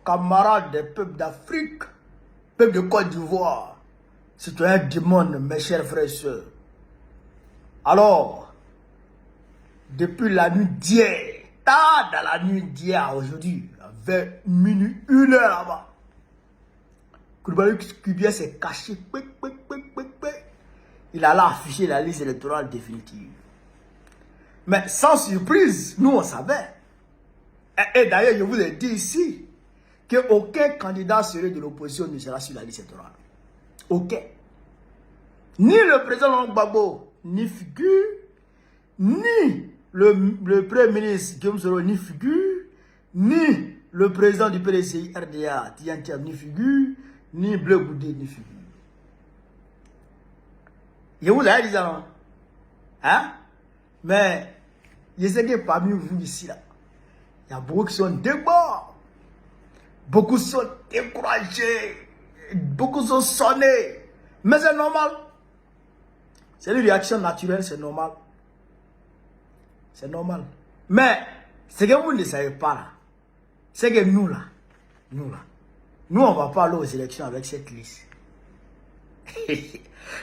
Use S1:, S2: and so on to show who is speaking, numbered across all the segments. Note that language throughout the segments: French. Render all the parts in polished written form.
S1: camarades des peuples d'Afrique, peuple de Côte d'Ivoire, citoyens du monde, mes chers frères et sœurs. Alors, depuis la nuit d'hier, tard dans la nuit d'hier aujourd'hui, vers minuit, 1 heure là-bas, Koulibaly Kubia s'est caché, il allait afficher la liste électorale définitive. Mais sans surprise, nous on savait. Et d'ailleurs, je vous ai dit ici qu'aucun candidat serait de l'opposition ne sera sur la liste électorale. Aucun. Ni le président Laurent Gbagbo, ni figure, ni le premier ministre Guillaume Soro, ni figure, ni le président du PDCI RDA, Tiantiam, ni figure, ni Bleu Goudé, ni figure. Je vous ai dit ça, non? Hein? Mais, je sais que parmi vous ici, là, il y a beaucoup qui sont débordés, beaucoup sont découragés, beaucoup sont sonnés. Mais c'est normal. C'est une réaction naturelle, c'est normal. C'est normal. Mais, ce que vous ne savez pas là, c'est que nous là, nous on va pas aller aux élections avec cette liste.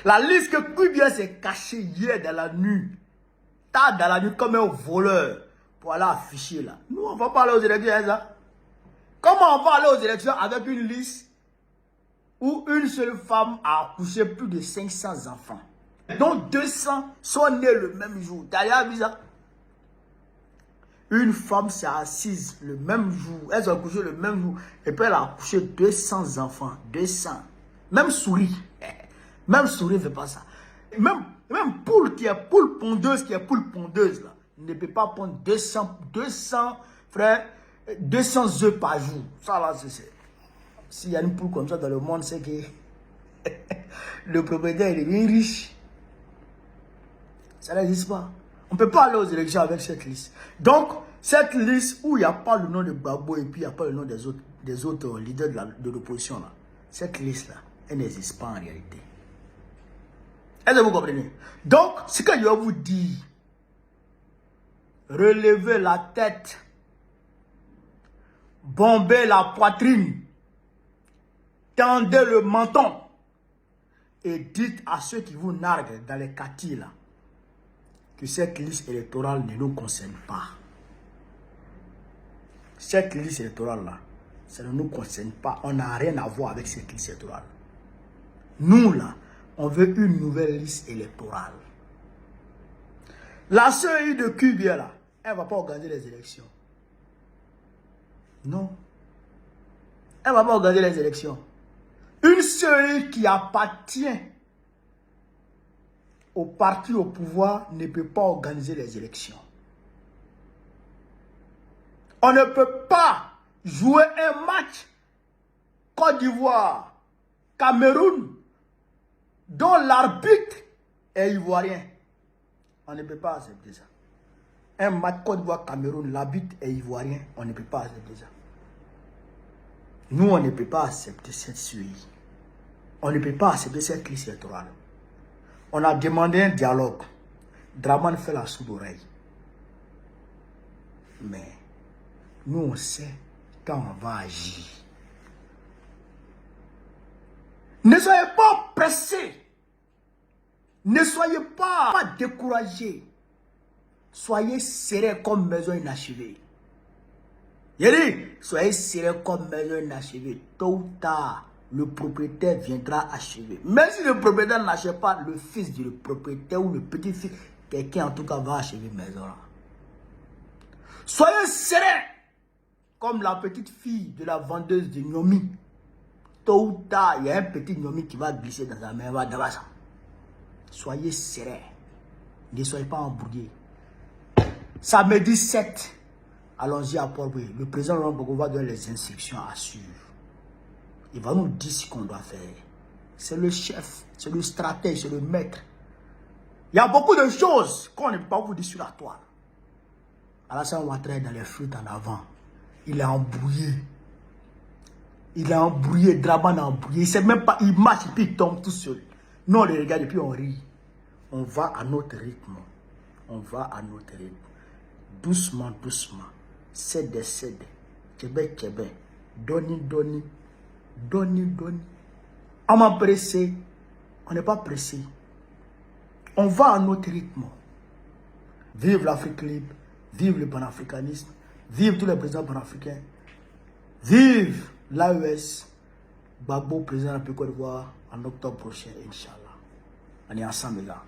S1: La liste que Kubia s'est cachée hier dans la nuit, tard dans la nuit comme un voleur, pour aller afficher là. Nous on va pas aller aux élections avec ça. Comment on va aller aux élections avec une liste où une seule femme a accouché plus de 500 enfants, dont 200 sont nés le même jour? D'ailleurs, bizarre. Une femme s'est assise le même jour, elles ont accouché le même jour, et puis elle a accouché 200 enfants, 200. Même souris ne fait pas ça. Même poule qui est poule pondeuse, là, ne peut pas prendre 200 frère, 200 œufs par jour. Ça là, c'est. S'il y a une poule comme ça dans le monde, c'est que le propriétaire il est bien riche. Ça n'existe pas. On ne peut pas aller aux élections avec cette liste. Donc, cette liste où il n'y a pas le nom de Gbagbo et puis il n'y a pas le nom des autres leaders de l'opposition, là, cette liste-là, elle n'existe pas en réalité. Est-ce que vous comprenez? Donc, ce que je vais vous dire, relevez la tête, bombez la poitrine, tendez le menton et dites à ceux qui vous narguent dans les quartiers là, que cette liste électorale ne nous concerne pas. Cette liste électorale-là, ça ne nous concerne pas. On n'a rien à voir avec cette liste électorale. Nous, là, on veut une nouvelle liste électorale. La sœur de Kubia, là, elle ne va pas organiser les élections. Non. Elle ne va pas organiser les élections. Une sœur qui appartient au parti au pouvoir ne peut pas organiser les élections. On ne peut pas jouer un match Côte d'Ivoire, Cameroun, dont l'arbitre est ivoirien. On ne peut pas accepter ça. Un match Côte d'Ivoire, Cameroun, l'arbitre est ivoirien. On ne peut pas accepter ça. Nous, on ne peut pas accepter cette suite. On ne peut pas accepter cette liste électorale. On a demandé un dialogue. Draman fait la sourde oreille. Mais nous, on sait quand on va agir. Ne soyez pas pressés. Ne soyez pas découragés. Soyez serrés comme maison inachevée. Soyez serrés comme maison inachevée. Tôt ou tard, le propriétaire viendra achever. Même si le propriétaire n'achève pas, le fils du propriétaire ou le petit-fils, quelqu'un en tout cas va achever la maison. Soyez sereins, comme la petite fille de la vendeuse de Nyomi. Tôt ou tard, il y a un petit Nyomi qui va glisser dans sa main, va d'abord ça. Soyez sereins. Ne soyez pas embrouillés. Samedi 7, allons-y à Port-Boué. Le président Laurent Gbagbo va donner les instructions à suivre. Il va nous dire ce qu'on doit faire. C'est le chef, c'est le stratège, c'est le maître. Il y a beaucoup de choses qu'on ne peut pas vous dire sur la toile. Alassane Ouattara est dans les flûtes en avant. Il est embrouillé. Il est embrouillé, Draman est embrouillé. Il ne sait même pas, il marche et puis il tombe tout seul. Nous on le regarde et puis on rit. On va à notre rythme. On va à notre rythme. Doucement, doucement. Cède, cède. Tchébé, tchébé. Doni, doni. Doni, doni. On m'a pressé. On n'est pas pressé. On va à notre rythme. Vive l'Afrique libre. Vive le panafricanisme. Vive tous les présidents panafricains. Vive l'AES. Gbagbo, président de la Côte d'Ivoire, en octobre prochain, Inch'Allah. On est ensemble, les gars.